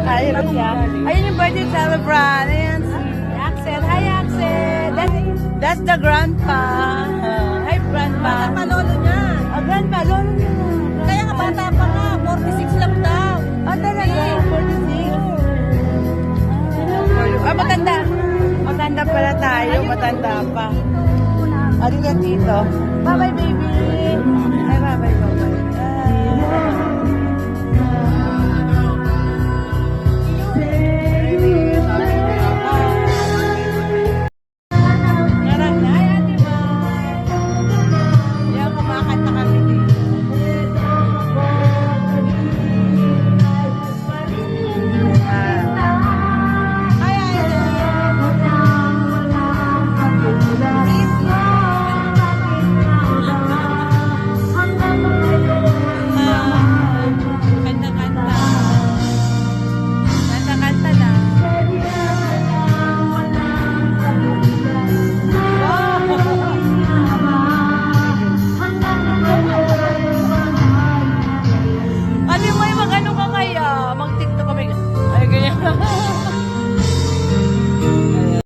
Ayun na siya. Ayun yung birthday celebrant. Ayan si Axel. Hi, Axel. That's the grandpa. Hi, grandpa. Bata pa lolo niya. Grandpa, lolo niya. Kaya nga bata pa nga, 46 lang daw. Talaga? 46. Matanda. Matanda pala tayo. Matanda pa. Halika dito. Bye-bye, baby. Ay, bye-bye, bye-bye. Narang na, yan, diba? Yan, kumakanta kami dito. Mag-TikTok kami. Ay, ganyan.